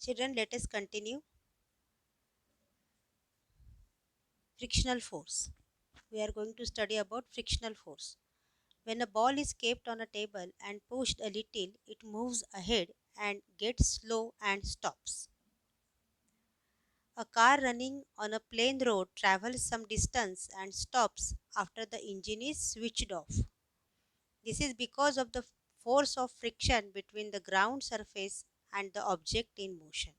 Children, let us continue. Frictional force. We are going to study about frictional force. When a ball is kept on a table and pushed a little, it moves ahead and gets slow and stops. A car running on a plain road travels some distance and stops after the engine is switched off. This is because of the force of friction between the ground surface and the object in motion.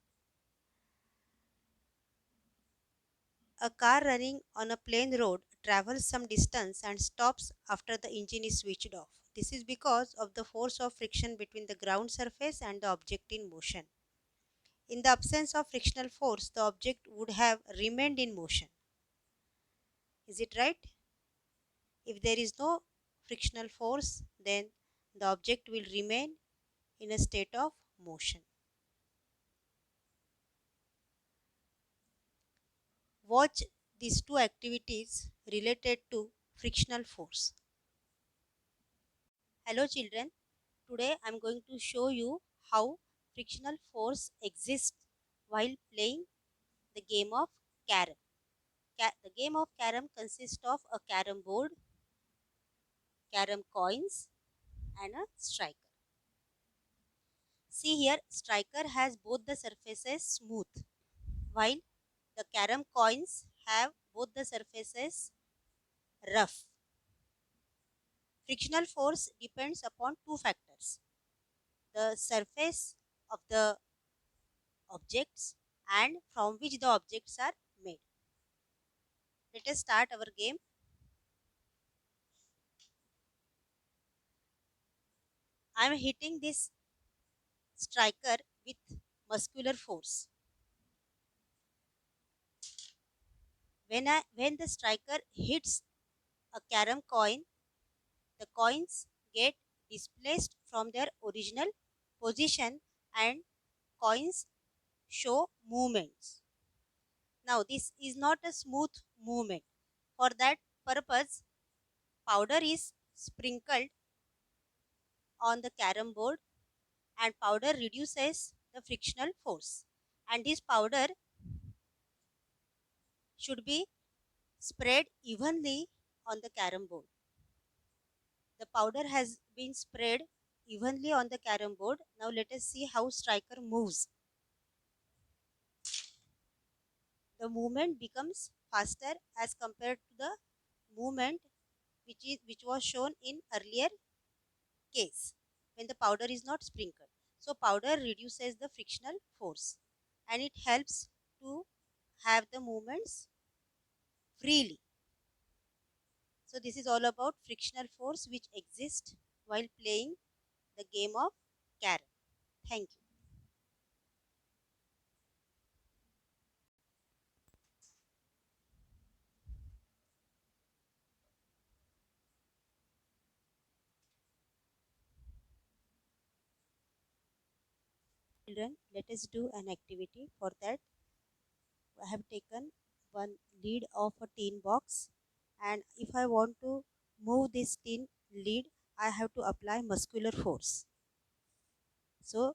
A car running on a plain road travels some distance and stops after the engine is switched off. This is because of the force of friction between the ground surface and the object in motion. In the absence of frictional force, the object would have remained in motion. Is it right? If there is no frictional force, then the object will remain in a state of motion. Watch these two activities related to frictional force. Hello children, today I am going to show you how frictional force exists while playing the game of carom. The game of carom consists of a carom board, carom coins and a striker. See here, striker has both the surfaces smooth while the carom coins have both the surfaces rough. Frictional force depends upon two factors: the surface of the objects and from which the objects are made. Let us start our game. I am hitting this striker with muscular force. When the striker hits a carom coin, the coins get displaced from their original position and coins show movements. Now this is not a smooth movement. For that purpose, powder is sprinkled on the carom board and powder reduces the frictional force. And this powder should be spread evenly on the carom board. The powder has been spread evenly on the carom board. Now let us see how striker moves. The movement becomes faster as compared to the movement which was shown in earlier case when the powder is not sprinkled. So powder reduces the frictional force and it helps to have the movements freely. So this is all about frictional force which exists while playing the game of carom. Thank you. Children, let us do an activity. For that, I have taken one lid of a tin box, and if I want to move this tin lid, I have to apply muscular force. So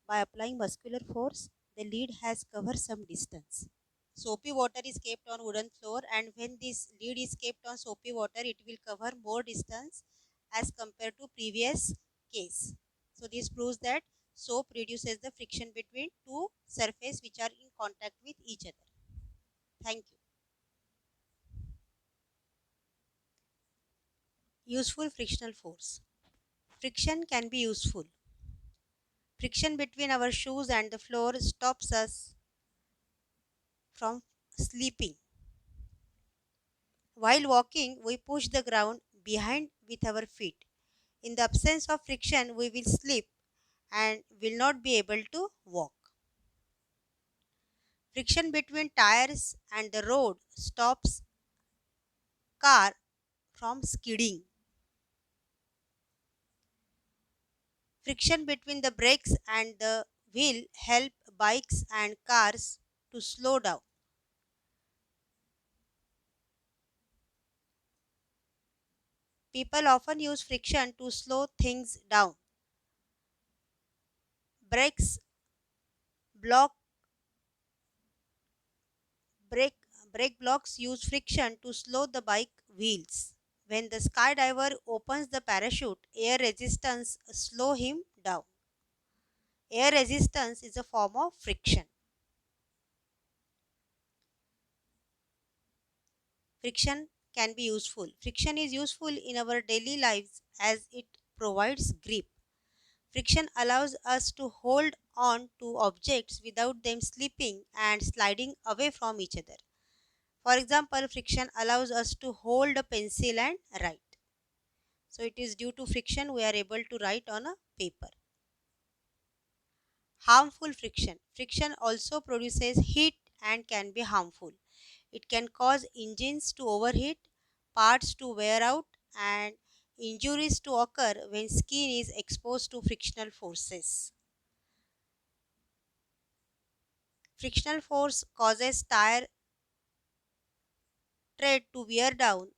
by applying muscular force, the lid has covered some distance. Soapy water is kept on wooden floor, and when this lid is kept on soapy water, it will cover more distance as compared to previous case. So this proves that soap reduces the friction between two surfaces which are in contact with each other. Thank you. Useful frictional force. Friction can be useful. Friction between our shoes and the floor stops us from sleeping. While walking, we push the ground behind with our feet. In the absence of friction, we will slip and will not be able to walk. Friction between tires and the road stops car from skidding. Friction between the brakes and the wheel help bikes and cars to slow down. People often use friction to slow things down. Brakes block Brake, brake blocks use friction to slow the bike wheels. When the skydiver opens the parachute, air resistance slow him down. Air resistance is a form of friction. Friction can be useful. Friction is useful in our daily lives as it provides grip. Friction allows us to hold on to objects without them slipping and sliding away from each other. For example, friction allows us to hold a pencil and write. So it is due to friction we are able to write on a paper. Harmful friction. Friction also produces heat and can be harmful. It can cause engines to overheat, parts to wear out, and injuries to occur when skin is exposed to frictional forces. Frictional force causes tire tread to wear down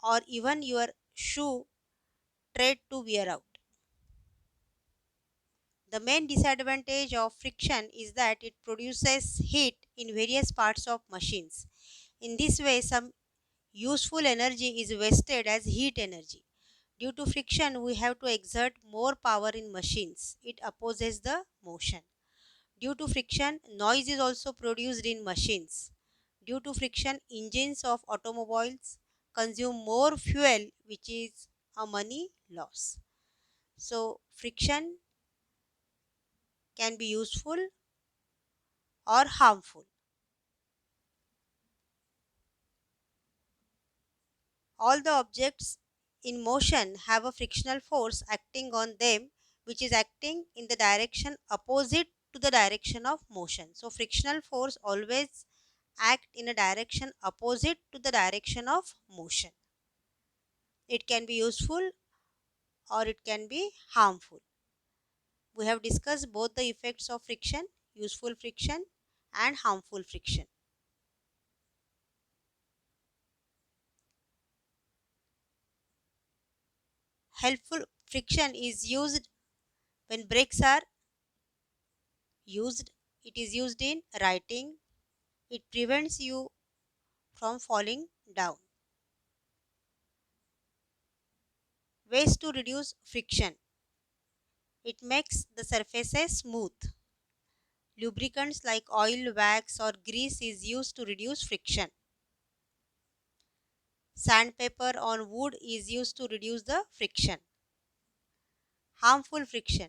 or even your shoe tread to wear out. The main disadvantage of friction is that it produces heat in various parts of machines. In this way, some useful energy is wasted as heat energy. Due to friction, we have to exert more power in machines. It opposes the motion. Due to friction, noise is also produced in machines. Due to friction, engines of automobiles consume more fuel, which is a money loss. So, friction can be useful or harmful. All the objects in motion have a frictional force acting on them, which is acting in the direction opposite to the direction of motion. So, frictional force always act in a direction opposite to the direction of motion. It can be useful or it can be harmful. We have discussed both the effects of friction, useful friction and harmful friction. Helpful friction is used when brakes are used. It is used in writing. It prevents you from falling down. Ways to reduce friction. It makes the surfaces smooth. Lubricants like oil, wax or grease is used to reduce friction. Sandpaper on wood is used to reduce the friction. Harmful friction.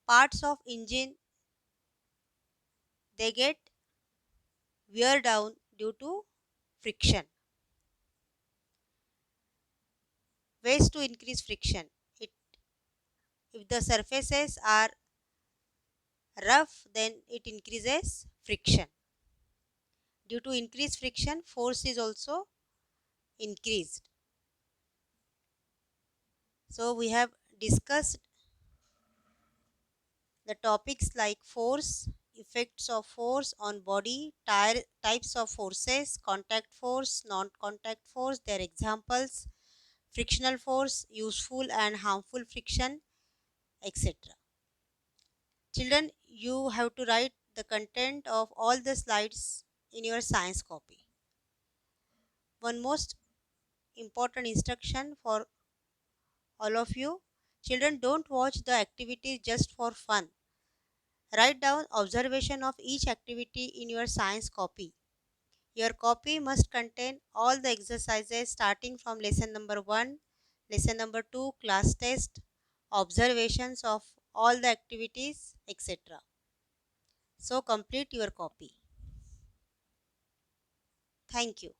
Parts of engine they get wear down due to friction. Ways to increase friction. It, if the surfaces are rough, then it increases friction. Due to increased friction, force is also increased. So we have discussed the topics like force, effects of force on body, types of forces, contact force, non-contact force, their examples, frictional force, useful and harmful friction, etc. Children, you have to write the content of all the slides in your science copy. One most important instruction for all of you: children, don't watch the activity just for fun. Write down observation of each activity in your science copy. Your copy must contain all the exercises starting from lesson number 1, lesson number 2, class test, observations of all the activities, etc. So complete your copy. Thank you.